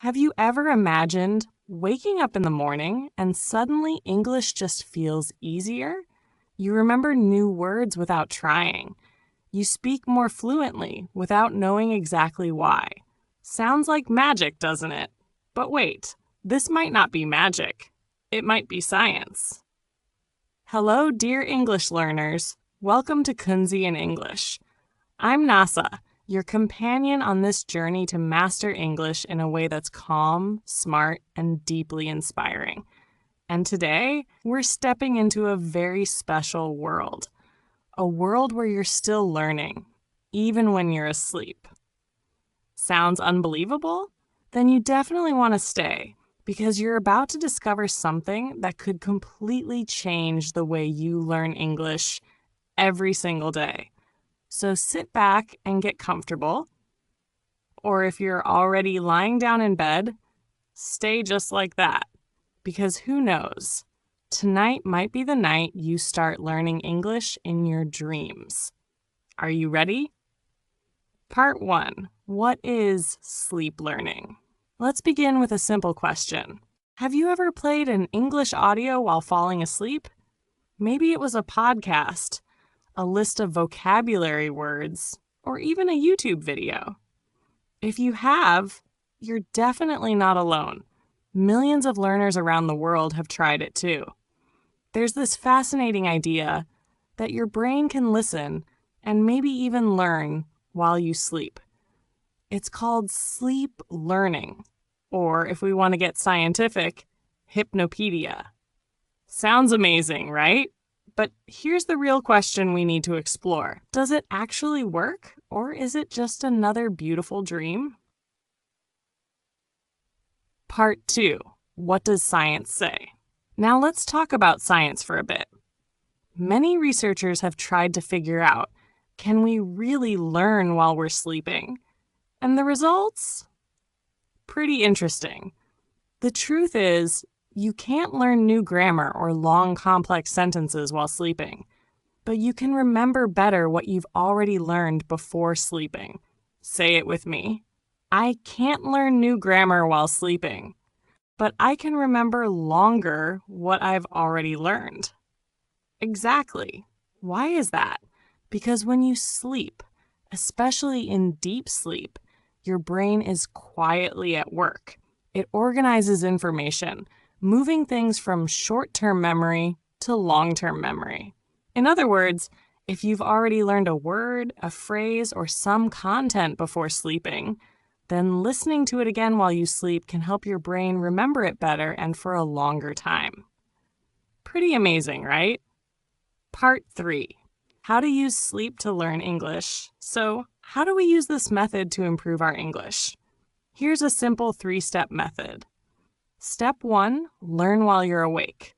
Have you ever imagined waking up in the morning and suddenly English just feels easier? You remember new words without trying. You speak more fluently without knowing exactly why. Sounds like magic, doesn't it? But wait, this might not be magic. It might be science. Hello, dear English learners. Welcome to Kunzy in English. I'm Nasa, your companion on this journey to master English in a way that's calm, smart, and deeply inspiring. And today, we're stepping into a very special world. A world where you're still learning, even when you're asleep. Sounds unbelievable? Then you definitely want to stay, because you're about to discover something that could completely change the way you learn English every single day. So sit back and get comfortable. Or if you're already lying down in bed, stay just like that. Because who knows? Tonight might be the night you start learning English in your dreams. Are you ready? Part 1. What is sleep learning? Let's begin with a simple question. Have you ever played an English audio while falling asleep? Maybe it was a podcast, a list of vocabulary words, or even a YouTube video. If you have, you're definitely not alone. Millions of learners around the world have tried it too. There's this fascinating idea that your brain can listen and maybe even learn while you sleep. It's called sleep learning, or if we want to get scientific, hypnopedia. Sounds amazing, right? But here's the real question we need to explore. Does it actually work, or is it just another beautiful dream? Part 2. What does science say? Now let's talk about science for a bit. Many researchers have tried to figure out, can we really learn while we're sleeping? And the results? Pretty interesting. The truth is, you can't learn new grammar or long, complex sentences while sleeping, but you can remember better what you've already learned before sleeping. Say it with me. I can't learn new grammar while sleeping, but I can remember longer what I've already learned. Exactly. Why is that? Because when you sleep, especially in deep sleep, your brain is quietly at work. It organizes information, moving things from short-term memory to long-term memory. In other words, if you've already learned a word, a phrase, or some content before sleeping, then listening to it again while you sleep can help your brain remember it better and for a longer time. Pretty amazing, right? Part 3. How to use sleep to learn English. So, how do we use this method to improve our English? Here's a simple 3-step method. Step 1, learn while you're awake.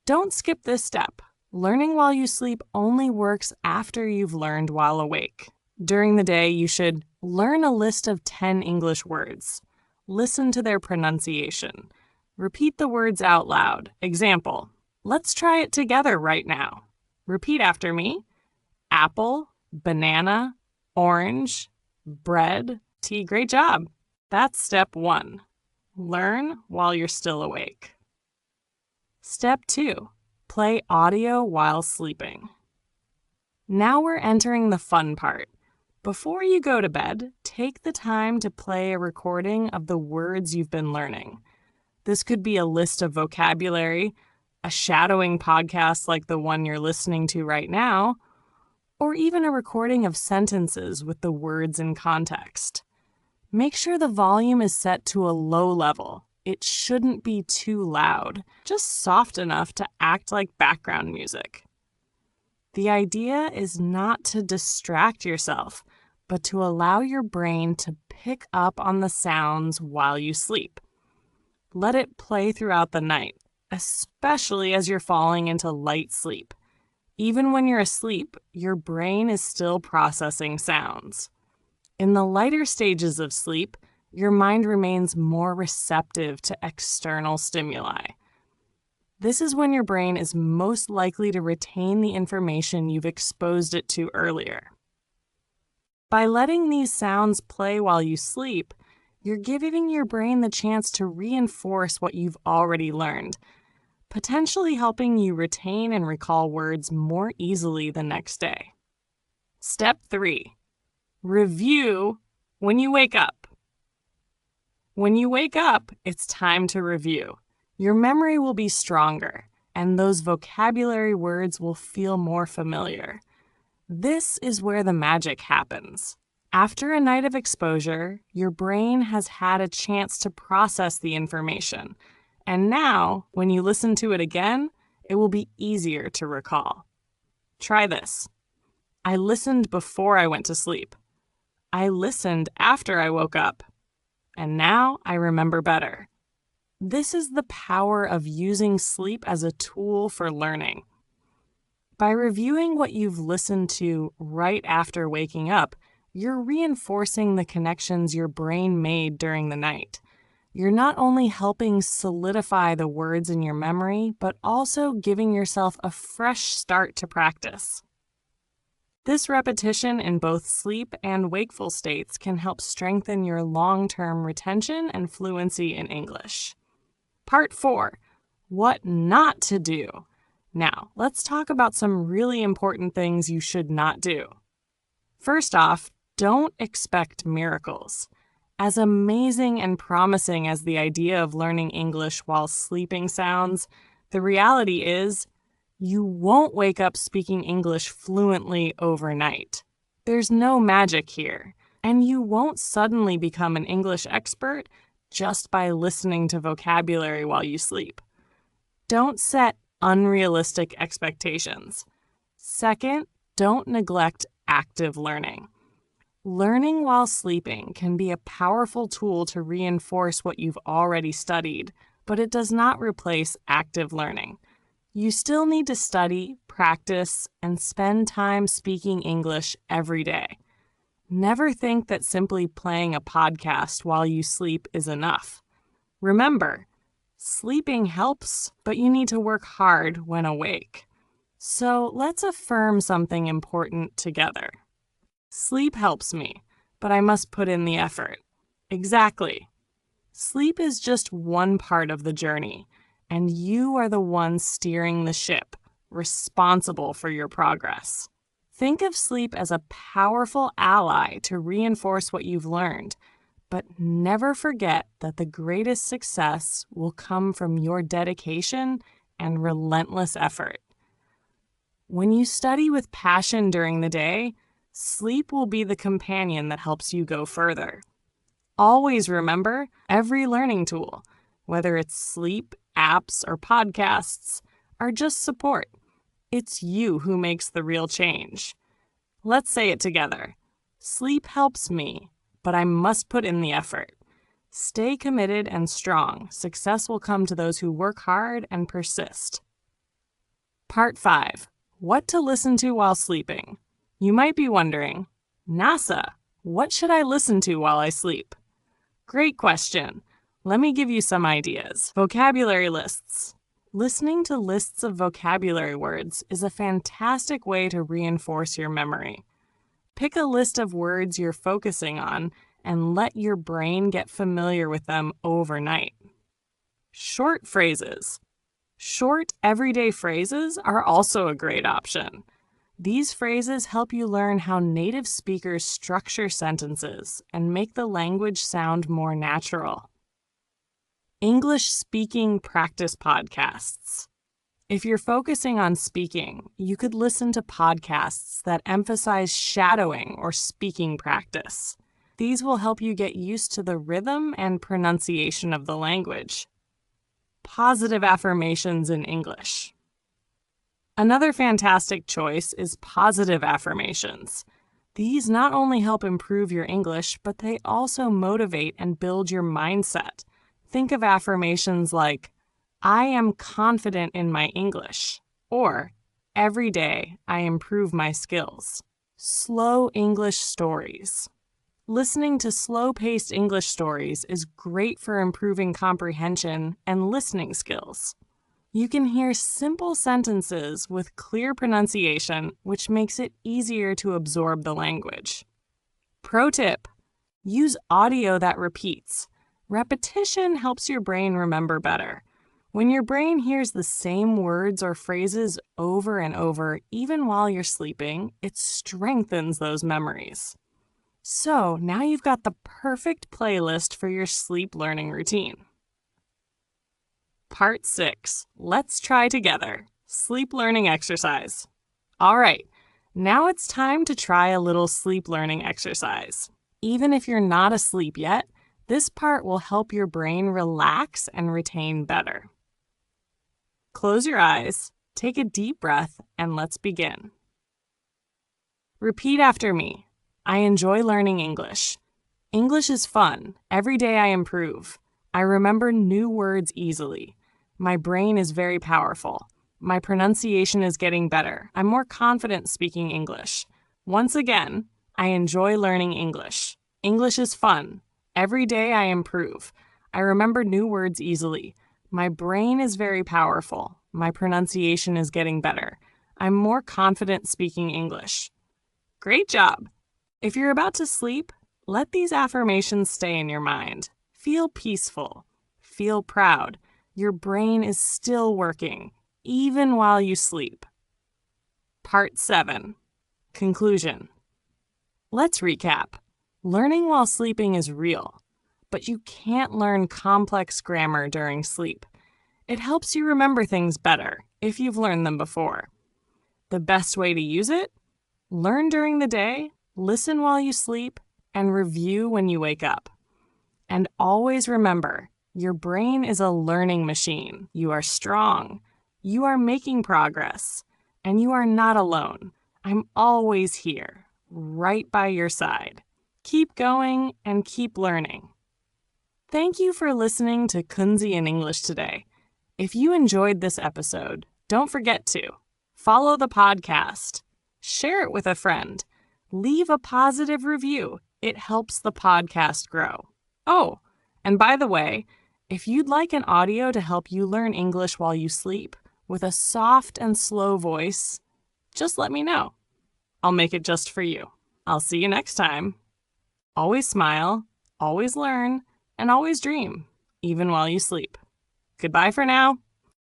Don't skip this step. Learning while you sleep only works after you've learned while awake. During the day, you should learn a list of 10 English words. Listen to their pronunciation. Repeat the words out loud. Example, let's try it together right now. Repeat after me. Apple, banana, orange, bread, tea. Great job. That's step 1. Learn while you're still awake. Step 2. Play audio while sleeping. Now we're entering the fun part. Before you go to bed, take the time to play a recording of the words you've been learning. This could be a list of vocabulary, a shadowing podcast like the one you're listening to right now, or even a recording of sentences with the words in context. Make sure the volume is set to a low level. It shouldn't be too loud, just soft enough to act like background music. The idea is not to distract yourself, but to allow your brain to pick up on the sounds while you sleep. Let it play throughout the night, especially as you're falling into light sleep. Even when you're asleep, your brain is still processing sounds. In the lighter stages of sleep, your mind remains more receptive to external stimuli. This is when your brain is most likely to retain the information you've exposed it to earlier. By letting these sounds play while you sleep, You're giving your brain the chance to reinforce what you've already learned, potentially helping you retain and recall words more easily the next day. Step 3. Review when you wake up. When you wake up, it's time to review. Your memory will be stronger, and those vocabulary words will feel more familiar. This is where the magic happens. After a night of exposure, your brain has had a chance to process the information, and now, when you listen to it again, it will be easier to recall. Try this. I listened before I went to sleep. I listened after I woke up. And now I remember better. This is the power of using sleep as a tool for learning. By reviewing what you've listened to right after waking up, you're reinforcing the connections your brain made during the night. You're not only helping solidify the words in your memory, but also giving yourself a fresh start to practice. This repetition in both sleep and wakeful states can help strengthen your long-term retention and fluency in English. Part 4. What not to do. Now, let's talk about some really important things you should not do. First off, don't expect miracles. As amazing and promising as the idea of learning English while sleeping sounds, the reality is you won't wake up speaking English fluently overnight. There's no magic here, and you won't suddenly become an English expert just by listening to vocabulary while you sleep. Don't set unrealistic expectations. Second, don't neglect active learning. Learning while sleeping can be a powerful tool to reinforce what you've already studied, but it does not replace active learning. You still need to study, practice, and spend time speaking English every day. Never think that simply playing a podcast while you sleep is enough. Remember, sleeping helps, but you need to work hard when awake. So let's affirm something important together. Sleep helps me, but I must put in the effort. Exactly. Sleep is just one part of the journey, and you are the one steering the ship, responsible for your progress. Think of sleep as a powerful ally to reinforce what you've learned, but never forget that the greatest success will come from your dedication and relentless effort. When you study with passion during the day, sleep will be the companion that helps you go further. Always remember, every learning tool, whether it's sleep, apps, or podcasts, are just support. It's you who makes the real change. Let's say it together. Sleep helps me, but I must put in the effort. Stay committed and strong. Success will come to those who work hard and persist. Part 5. What to listen to while sleeping. You might be wondering, NASA, what should I listen to while I sleep? Great question. Let me give you some ideas. Vocabulary lists. Listening to lists of vocabulary words is a fantastic way to reinforce your memory. Pick a list of words you're focusing on and let your brain get familiar with them overnight. Short phrases. Short, everyday phrases are also a great option. These phrases help you learn how native speakers structure sentences and make the language sound more natural. English speaking practice podcasts. If you're focusing on speaking, you could listen to podcasts that emphasize shadowing or speaking practice. These will help you get used to the rhythm and pronunciation of the language. Positive affirmations in English. Another fantastic choice is positive affirmations. These not only help improve your English, but they also motivate and build your mindset. Think of affirmations like, I am confident in my English, or every day I improve my skills. Slow English stories. Listening to slow-paced English stories is great for improving comprehension and listening skills. You can hear simple sentences with clear pronunciation, which makes it easier to absorb the language. Pro tip: Use audio that repeats. Repetition helps your brain remember better. When your brain hears the same words or phrases over and over, even while you're sleeping, it strengthens those memories. So now you've got the perfect playlist for your sleep learning routine. Part 6. Let's try together. Sleep learning exercise. All right, now it's time to try a little sleep learning exercise. Even if you're not asleep yet, this part will help your brain relax and retain better. Close your eyes, take a deep breath, and let's begin. Repeat after me. I enjoy learning English. English is fun. Every day I improve. I remember new words easily. My brain is very powerful. My pronunciation is getting better. I'm more confident speaking English. Once again, I enjoy learning English. English is fun. Every day I improve. I remember new words easily. My brain is very powerful. My pronunciation is getting better. I'm more confident speaking English. Great job! If you're about to sleep, let these affirmations stay in your mind. Feel peaceful. Feel proud. Your brain is still working, even while you sleep. Part 7. Conclusion. Let's recap. Learning while sleeping is real, but you can't learn complex grammar during sleep. It helps you remember things better if you've learned them before. The best way to use it? Learn during the day, listen while you sleep, and review when you wake up. And always remember, your brain is a learning machine. You are strong. You are making progress. And you are not alone. I'm always here, right by your side. Keep going and keep learning. Thank you for listening to Kunzy in English today. If you enjoyed this episode, don't forget to follow the podcast, share it with a friend, leave a positive review. It helps the podcast grow. Oh, and by the way, if you'd like an audio to help you learn English while you sleep with a soft and slow voice, just let me know. I'll make it just for you. I'll see you next time. Always smile, always learn, and always dream, even while you sleep. Goodbye for now.